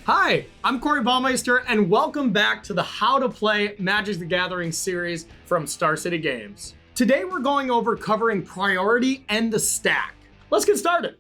Hi, I'm Corey Baumeister, and welcome back to the How to Play Magic the Gathering series from Star City Games. Today we're going over covering priority and the stack. Let's get started.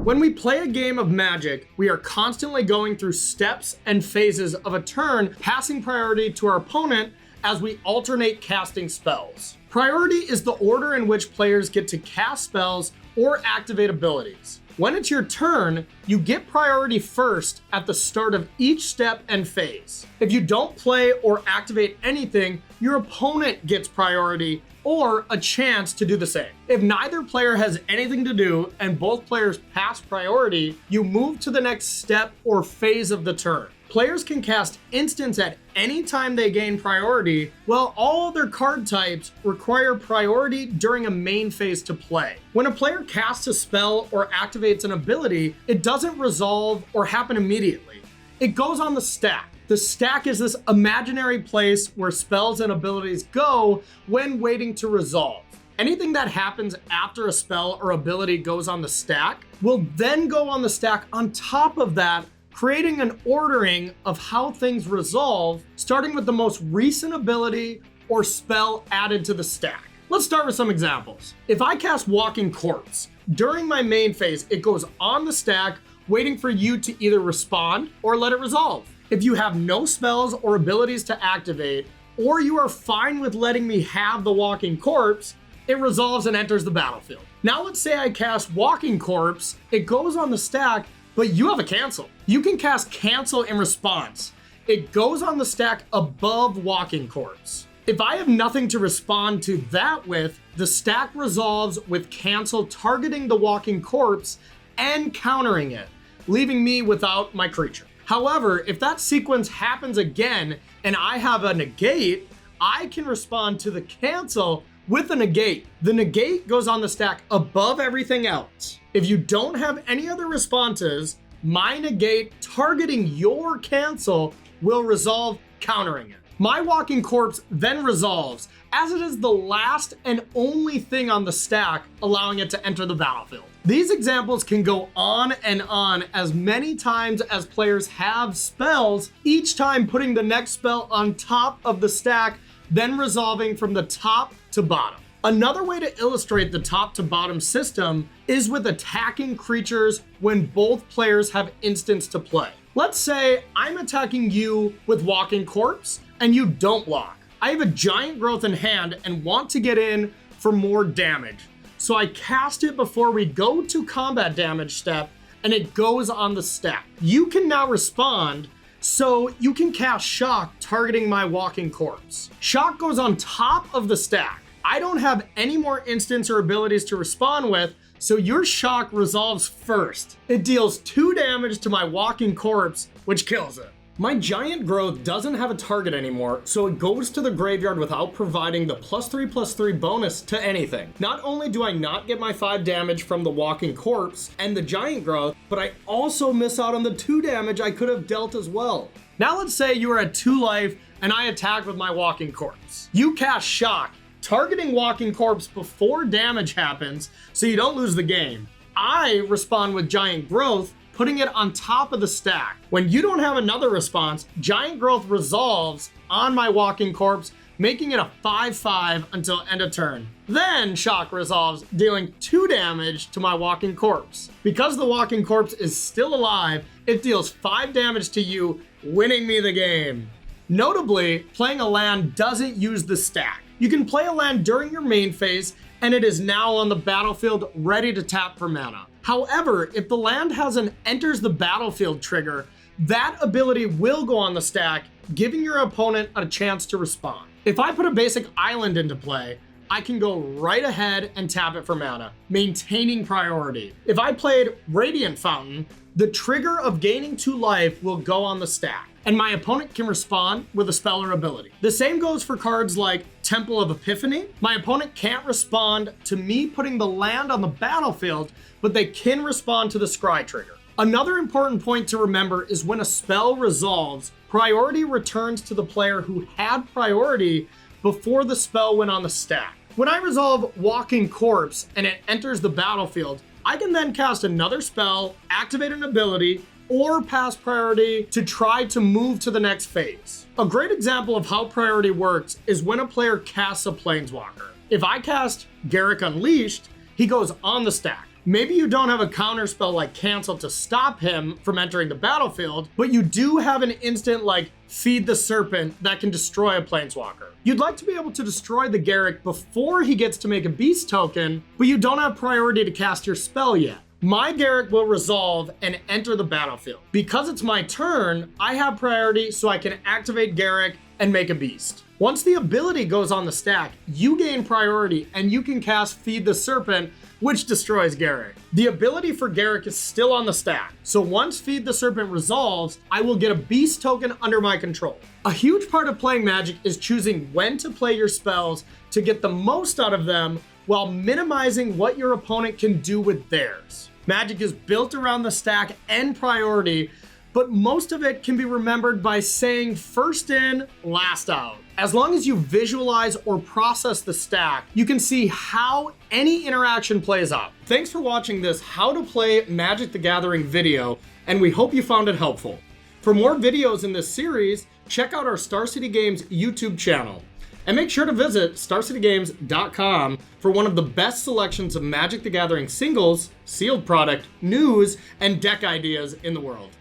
When we play a game of Magic, we are constantly going through steps and phases of a turn, passing priority to our opponent as we alternate casting spells. Priority is the order in which players get to cast spells or activate abilities. When it's your turn, you get priority first at the start of each step and phase. If you don't play or activate anything, your opponent gets priority or a chance to do the same. If neither player has anything to do and both players pass priority, you move to the next step or phase of the turn. Players can cast instants at any time they gain priority, while all other card types require priority during a main phase to play. When a player casts a spell or activates an ability, it doesn't resolve or happen immediately. It goes on the stack. The stack is this imaginary place where spells and abilities go when waiting to resolve. Anything that happens after a spell or ability goes on the stack will then go on the stack on top of that, creating an ordering of how things resolve, starting with the most recent ability or spell added to the stack. Let's start with some examples. If I cast Walking Corpse, during my main phase, it goes on the stack, waiting for you to either respond or let it resolve. If you have no spells or abilities to activate, or you are fine with letting me have the Walking Corpse, it resolves and enters the battlefield. Now let's say I cast Walking Corpse, it goes on the stack, but you have a cancel. You can cast Cancel in response. It goes on the stack above Walking Corpse. If I have nothing to respond to that with, the stack resolves with Cancel targeting the Walking Corpse and countering it, leaving me without my creature. However, if that sequence happens again and I have a negate, I can respond to the cancel with a negate. The negate goes on the stack above everything else. If you don't have any other responses, my negate targeting your cancel will resolve, countering it. My Walking Corpse then resolves, as it is the last and only thing on the stack, allowing it to enter the battlefield. These examples can go on and on as many times as players have spells, each time putting the next spell on top of the stack, then resolving from the top to bottom. Another way to illustrate the top to bottom system is with attacking creatures when both players have instants to play. Let's say I'm attacking you with Walking Corpse and you don't block. I have a Giant Growth in hand and want to get in for more damage. So I cast it before we go to combat damage step and it goes on the stack. You can now respond, so you can cast Shock targeting my Walking Corpse. Shock goes on top of the stack. I don't have any more instants or abilities to respond with, so your Shock resolves first. It deals 2 damage to my Walking Corpse, which kills it. My Giant Growth doesn't have a target anymore, so it goes to the graveyard without providing the +3/+3 bonus to anything. Not only do I not get my 5 damage from the Walking Corpse and the Giant Growth, but I also miss out on the 2 damage I could have dealt as well. Now let's say you are at 2 life and I attack with my Walking Corpse. You cast Shock, targeting Walking Corpse before damage happens so you don't lose the game. I respond with Giant Growth, putting it on top of the stack. When you don't have another response, Giant Growth resolves on my Walking Corpse, making it a 5/5 until end of turn. Then Shock resolves, dealing 2 damage to my Walking Corpse. Because the Walking Corpse is still alive, it deals 5 damage to you, winning me the game. Notably, playing a land doesn't use the stack. You can play a land during your main phase, and it is now on the battlefield ready to tap for mana. However, if the land has an enters the battlefield trigger, that ability will go on the stack, giving your opponent a chance to respond. If I put a basic island into play, I can go right ahead and tap it for mana, maintaining priority. If I played Radiant Fountain, the trigger of gaining 2 life will go on the stack, and my opponent can respond with a spell or ability. The same goes for cards like Temple of Epiphany. My opponent can't respond to me putting the land on the battlefield, but they can respond to the Scry trigger. Another important point to remember is when a spell resolves, priority returns to the player who had priority before the spell went on the stack. When I resolve Walking Corpse and it enters the battlefield, I can then cast another spell, activate an ability, or pass priority to try to move to the next phase. A great example of how priority works is when a player casts a Planeswalker. If I cast Garruk Unleashed, he goes on the stack. Maybe you don't have a counter spell like Cancel to stop him from entering the battlefield, but you do have an instant like Feed the Serpent that can destroy a Planeswalker. You'd like to be able to destroy the Garruk before he gets to make a beast token, but you don't have priority to cast your spell yet. My Garruk will resolve and enter the battlefield. Because it's my turn, I have priority so I can activate Garruk and make a beast. Once the ability goes on the stack, you gain priority and you can cast Feed the Serpent, which destroys Garruk. The ability for Garruk is still on the stack, so once Feed the Serpent resolves, I will get a beast token under my control. A huge part of playing Magic is choosing when to play your spells to get the most out of them while minimizing what your opponent can do with theirs. Magic is built around the stack and priority, but most of it can be remembered by saying first in, last out. As long as you visualize or process the stack, you can see how any interaction plays out. Thanks for watching this How to Play Magic the Gathering video, and we hope you found it helpful. For more videos in this series, check out our Star City Games YouTube channel. And make sure to visit StarCityGames.com for one of the best selections of Magic the Gathering singles, sealed product, news, and deck ideas in the world.